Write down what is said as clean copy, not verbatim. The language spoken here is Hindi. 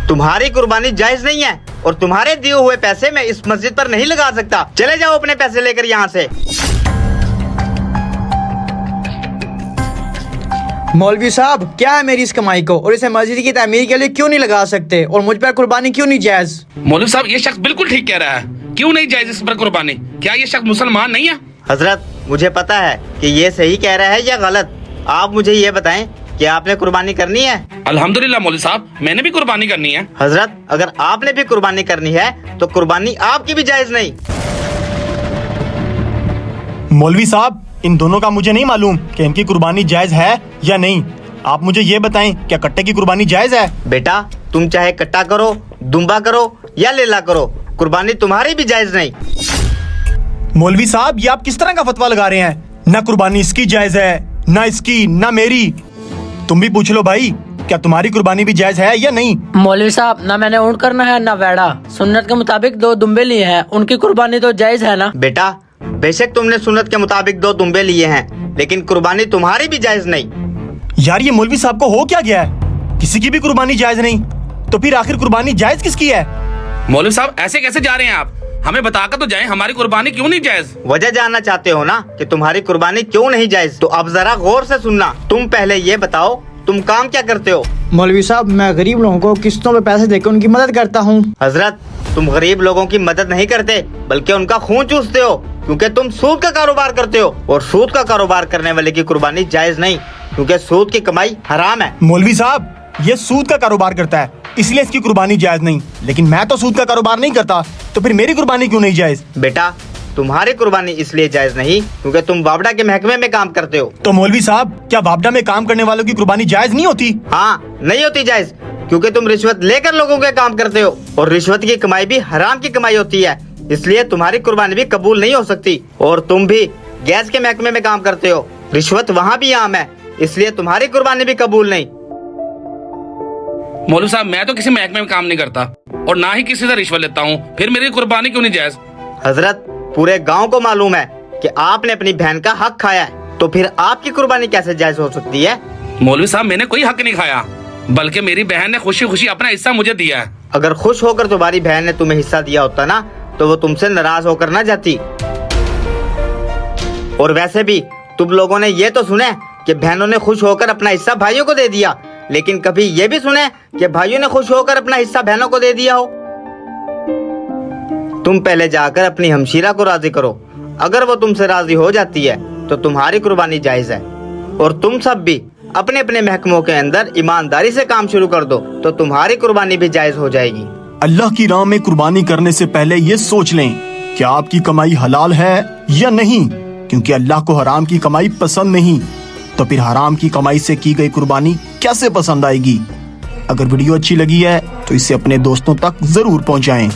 तुम्हारी कुर्बानी जायज नहीं है और तुम्हारे दिए हुए पैसे मैं इस मस्जिद पर नहीं लगा सकता। चले जाओ अपने पैसे लेकर यहाँ से। मौलवी साहब, क्या है मेरी इस कमाई को और इसे मस्जिद की तामीर के लिए क्यों नहीं लगा सकते और मुझ पर कुर्बानी क्यों नहीं जायज? मौलवी साहब, ये शख्स बिल्कुल ठीक कह रहा है। क्यों नहीं जायज इस पर कुर्बानी? क्या ये शख्स मुसलमान नहीं है? हजरत, मुझे पता है कि ये सही कह रहा है या गलत। आप मुझे ये बताएं कि आपने कुर्बानी करनी है? अल्हम्दुलिल्लाह मौलवी साहब, मैंने भी कुर्बानी करनी है। हजरत, अगर आपने भी कुर्बानी करनी है तो कुर्बानी आपकी भी जायज नहीं। मौलवी साहब, इन दोनों का मुझे नहीं मालूम कि इनकी कुर्बानी जायज है या नहीं। आप मुझे ये बताएं, क्या कट्टे की कुर्बानी जायज है? बेटा, तुम चाहे कट्टा करो, दुम्बा करो या लेला करो, कुर्बानी तुम्हारी भी जायज नहीं। मौलवी साहब, ये आप किस तरह का फतवा लगा रहे हैं? ना कुर्बानी इसकी जायज है, ना इसकी, ना मेरी। तुम भी पूछ लो भाई, क्या तुम्हारी कुर्बानी भी जायज है या नहीं? मौलवी साहब, ना मैंने ऊँट करना है ना वेड़ा। सुन्नत के मुताबिक 2 दुम्बे लिए हैं, उनकी कुर्बानी तो जायज है ना? बेटा, बेशक तुमने सुन्नत के मुताबिक 2 दुम्बे लिए हैं, लेकिन कुर्बानी तुम्हारी भी जायज नहीं। यार, ये मौलवी साहब को हो क्या गया है? किसी की भी कुर्बानी जायज नहीं, तो फिर आखिर कुर्बानी जायज किसकी है? मौलवी साहब, ऐसे कैसे जा रहे हैं आप? हमें बताकर तो जाएं, हमारी कुर्बानी क्यों नहीं जायज? वजह जानना चाहते हो ना कि तुम्हारी कुर्बानी क्यों नहीं जायज? तो अब जरा गौर से सुनना। तुम पहले ये बताओ, तुम काम क्या करते हो? मौलवी साहब, मैं गरीब लोगों को किस्तों पे पैसे देकर उनकी मदद करता हूँ। हजरत, तुम गरीब लोगों की मदद नहीं करते बल्कि उनका खून चूसते हो, क्योंकि तुम सूद का कारोबार करते हो और सूद का कारोबार करने वाले की कुर्बानी जायज नहीं, क्योंकि सूद की कमाई हराम है। मौलवी साहब, ये सूद का कारोबार करता है, इसलिए इसकी कुर्बानी जायज नहीं। लेकिन मैं तो सूद का कारोबार नहीं करता, तो फिर मेरी कुर्बानी क्यों नहीं जायज? बेटा, तुम्हारी कुर्बानी इसलिए जायज नहीं क्योंकि तुम वापडा के महकमे में काम करते हो। तो मौलवी साहब, क्या वापडा में काम करने वालों की कुर्बानी जायज नहीं होती? हाँ, नहीं होती जायज, क्योंकि तुम रिश्वत लेकर लोगों के काम करते हो और रिश्वत की कमाई भी हराम की कमाई होती है, इसलिए तुम्हारी कुर्बानी भी कबूल नहीं हो सकती। और तुम भी गैस के महकमे में काम करते हो, रिश्वत वहाँ भी आम है, इसलिए तुम्हारी कुर्बानी भी कबूल नहीं। मौलवी साहब, मैं तो किसी महकमे में काम नहीं करता और ना ही किसी से रिश्वत लेता हूँ, फिर मेरी कुर्बानी क्यों नहीं जायज? हजरत, पूरे गांव को मालूम है कि आपने अपनी बहन का हक खाया है, तो फिर आपकी कुर्बानी कैसे जायज हो सकती है? मौलवी साहब, मैंने कोई हक नहीं खाया, बल्कि मेरी बहन ने खुशी खुशी अपना हिस्सा मुझे दिया है। अगर खुश होकर तुम्हारी बहन ने तुम्हें हिस्सा दिया होता ना, तो वो तुमसे नाराज होकर ना जाती। और वैसे भी तुम लोगों ने ये तो सुने कि बहनों ने खुश होकर अपना हिस्सा भाइयों को दे दिया, लेकिन कभी ये भी सुने कि भाइयों ने खुश होकर अपना हिस्सा बहनों को दे दिया हो? तुम पहले जाकर अपनी हमशीरा को राजी करो, अगर वो तुमसे राजी हो जाती है तो तुम्हारी कुर्बानी जायज है। और तुम सब भी अपने अपने महकमों के अंदर ईमानदारी से काम शुरू कर दो, तो तुम्हारी कुर्बानी भी जायज हो जाएगी। अल्लाह की राह में कुर्बानी करने से पहले ये सोच लें कि आपकी कमाई हलाल है या नहीं, क्योंकि अल्लाह को हराम की कमाई पसंद नहीं, तो फिर हराम की कमाई से की गई कुर्बानी कैसे पसंद आएगी? अगर वीडियो अच्छी लगी है तो इसे अपने दोस्तों तक जरूर पहुंचाएं।